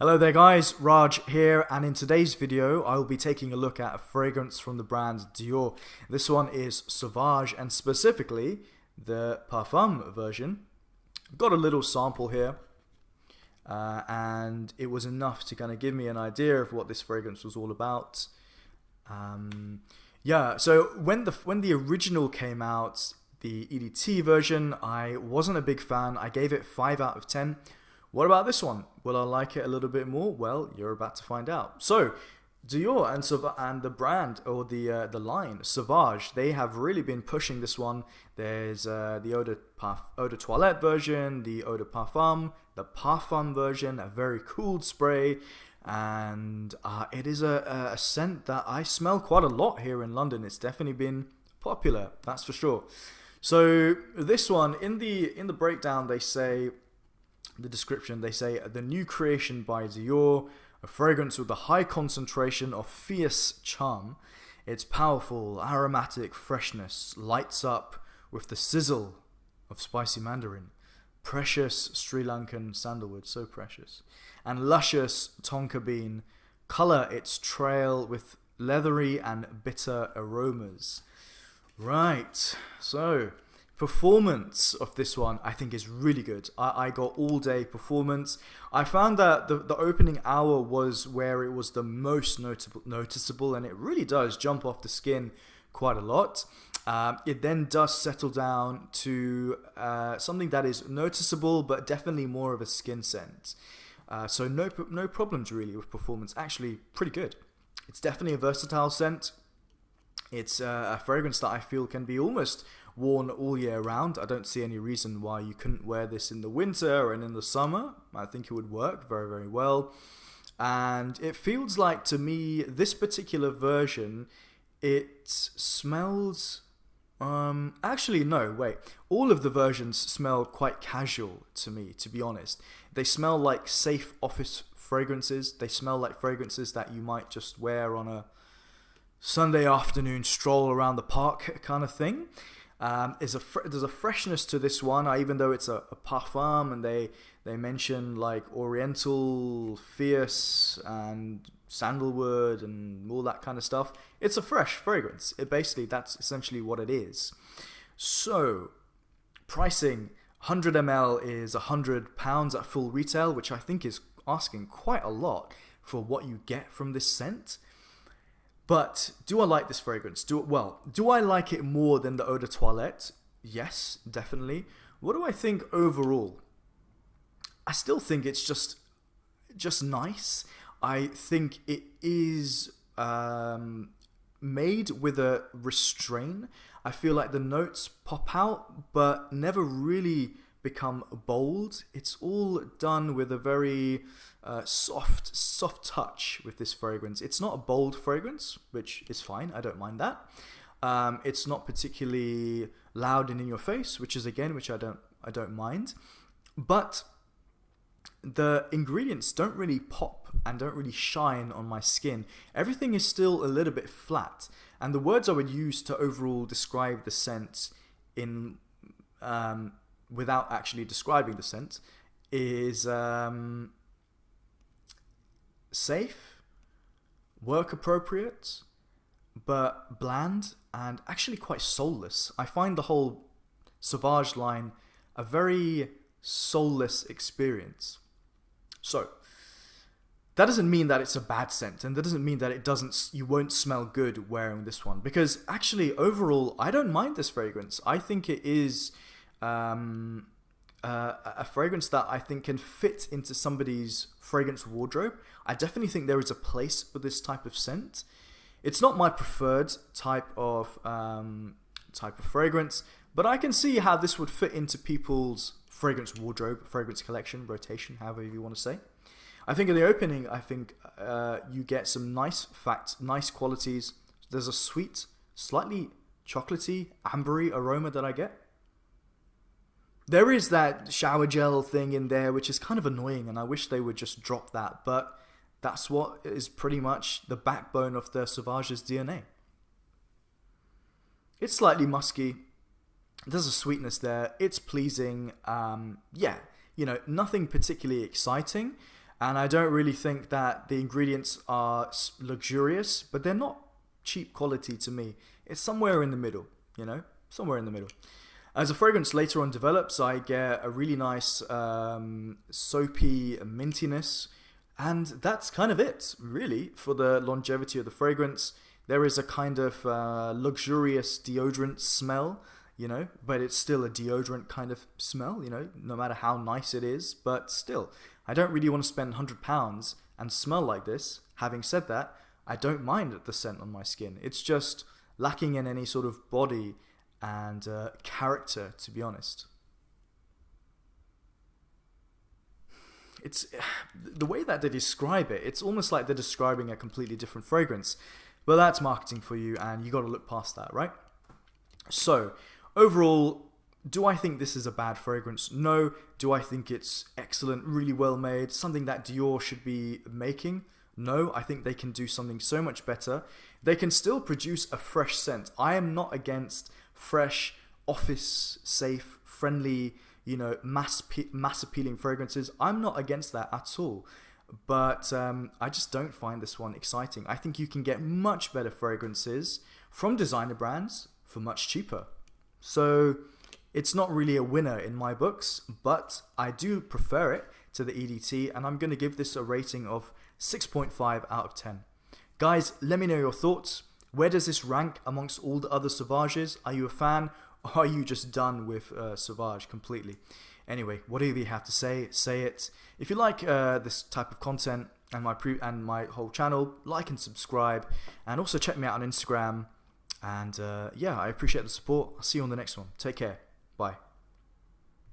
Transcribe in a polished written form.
Hello there guys, Raj here, and in today's video I will be taking a look at a fragrance from the brand Dior. This one is Sauvage, and specifically the Parfum version. Got a little sample here, and it was enough to kind of give me an idea of what this fragrance was all about. So when the original came out, the EDT version, I wasn't a big fan. I gave it 5 out of 10. What about this one? Will I like it a little bit more? Well, you're about to find out. So, Dior and the brand, or the line Sauvage, they have really been pushing this one. There's the Eau de Toilette version, the Eau de Parfum, the Parfum version, a very cool spray, and it is a scent that I smell quite a lot here in London. It's definitely been popular, that's for sure. So this one, in the breakdown, they say. The description, they say, the new creation by Dior, a fragrance with a high concentration of fierce charm. Its powerful aromatic freshness lights up with the sizzle of spicy mandarin, precious Sri Lankan sandalwood, so precious, and luscious tonka bean color its trail with leathery and bitter aromas. Right, so performance of this one I think is really good. I got all day performance. I found that the opening hour was where it was the most noticeable, and it really does jump off the skin quite a lot. It then does settle down to something that is noticeable but definitely more of a skin scent. So no problems really with performance. Actually pretty good. It's definitely a versatile scent. It's a fragrance that I feel can be almost worn all year round. I don't see any reason why you couldn't wear this in the winter and in the summer. I think it would work very, very well. And it feels like, to me, this particular version, it smells... actually, no, wait. All of the versions smell quite casual to me, to be honest. They smell like safe office fragrances. They smell like fragrances that you might just wear on a Sunday afternoon stroll around the park kind of thing. There's a freshness to this one, even though it's a parfum, and they mention like oriental, fierce, and sandalwood and all that kind of stuff. It's a fresh fragrance. That's essentially what it is. So, pricing, 100 ml is £100 at full retail, which I think is asking quite a lot for what you get from this scent. But do I like this fragrance? Do I like it more than the Eau de Toilette? Yes, definitely. What do I think overall? I still think it's just nice. I think it is made with a restraint. I feel like the notes pop out, but never really become bold. It's all done with a very soft touch with this fragrance. It's not a bold fragrance, which is fine. I don't mind that. It's not particularly loud and in your face, which I don't mind. But the ingredients don't really pop and don't really shine on my skin. Everything is still a little bit flat. And the words I would use to overall describe the scent in without actually describing the scent is safe, work appropriate, but bland, and actually quite soulless. I find the whole Sauvage line a very soulless experience. So that doesn't mean that it's a bad scent, and that doesn't mean that you won't smell good wearing this one, because actually overall I don't mind this fragrance. I think it is a fragrance that I think can fit into somebody's fragrance wardrobe. I definitely think there is a place for this type of scent. It's not my preferred type of fragrance, but I can see how this would fit into people's fragrance wardrobe, fragrance collection, rotation, however you want to say. I think in the opening, you get some nice qualities. There's a sweet, slightly chocolatey, ambery aroma that I get. There is that shower gel thing in there, which is kind of annoying, and I wish they would just drop that, but that's what is pretty much the backbone of the Sauvage's DNA. It's slightly musky. There's a sweetness there. It's pleasing. Nothing particularly exciting. And I don't really think that the ingredients are luxurious, but they're not cheap quality to me. It's somewhere in the middle, you know, somewhere in the middle. As the fragrance later on develops, I get a really nice soapy mintiness, and that's kind of it, really, for the longevity of the fragrance. There is a kind of luxurious deodorant smell, you know, but it's still a deodorant kind of smell, you know, no matter how nice it is, but still, I don't really want to spend £100 and smell like this. Having said that, I don't mind the scent on my skin. It's just lacking in any sort of body and character, to be honest. It's the way that they describe it, it's almost like they're describing a completely different fragrance. But that's marketing for you, and you got to look past that, right? So, overall, do I think this is a bad fragrance? No. Do I think it's excellent, really well made, something that Dior should be making? No. I think they can do something so much better. They can still produce a fresh scent. I am not against fresh, office safe, friendly, you know, mass appealing fragrances. I'm not against that at all. But I just don't find this one exciting. I think you can get much better fragrances from designer brands for much cheaper. So it's not really a winner in my books, but I do prefer it to the EDT, and I'm going to give this a rating of 6.5 out of 10. Guys, let me know your thoughts. Where does this rank amongst all the other Sauvages? Are you a fan, or are you just done with Sauvage completely? Anyway, whatever you have to say, say it. If you like this type of content and my whole channel, like and subscribe, and also check me out on Instagram. And yeah, I appreciate the support. I'll see you on the next one. Take care. Bye.